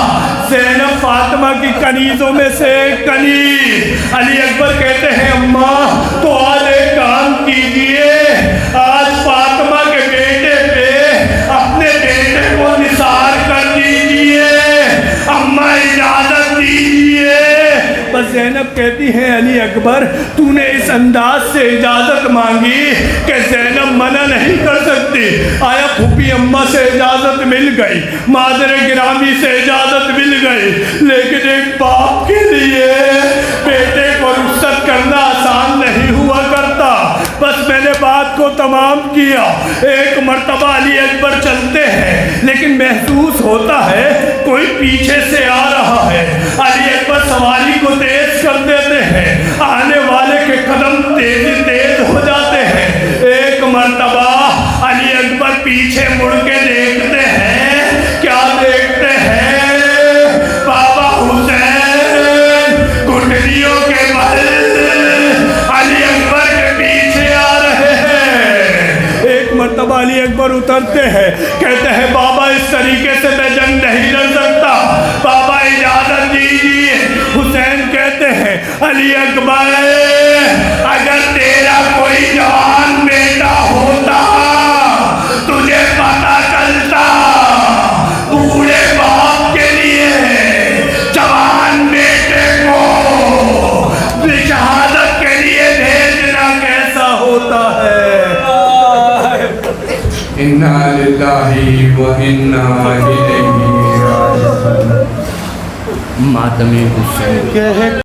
زینب فاطمہ کی کنیزوں میں سے ایک کنیز. علی اکبر کہتے ہیں اماں تو آج ایک کام کیجئے، آج فاطمہ کے بیٹے پہ اپنے بیٹے کو نثار کر دیجئے. اماں اجازت دیجئے. بس زینب کہتی ہے علی اکبر تو نے اس انداز سے اجازت مانگی کہ زینب منع نہیں کر سکتی. آیا پھوپھی اماں سے اجازت مل گئی، مادر گرامی سے اجازت مل گئی، لیکن ایک باپ کے لیے بیٹے کو رخصت کرنا آسان نہیں ہوا کرتا. بس میں نے بات کو تمام کیا. ایک مرتبہ علی اکبر چلتے ہیں لیکن محسوس ہوتا ہے کوئی پیچھے سے آ رہا ہے. علی اکبر سواری کو تیز کر دیتے ہیں. آنے والے کے قدم تیز ہو جاتے ہیں. ایک مرتبہ علی اکبر پیچھے مڑ کے دیکھتے ہیں. کیا دیکھتے ہیں؟ بابا حسین گھٹنیوں کے بل علی اکبر کے پیچھے آ رہے ہیں. ایک مرتبہ علی اکبر اترتے ہیں. کہتے ہیں بابا اس طریقے سے میں جنگ نہیں لڑ سکتا، بابا اجازت دیجیے. حسین کہتے ہیں علی اکبر اگر تیرا کوئی جوان بیٹا ہوتا تجھے پتا چلتا. بوڑھے باپ کے لیے جوان بیٹے کو شہادت کے لیے بھیجنا کیسا ہوتا ہے. انا للہ و انا الیہ راجعون. ماتم حسین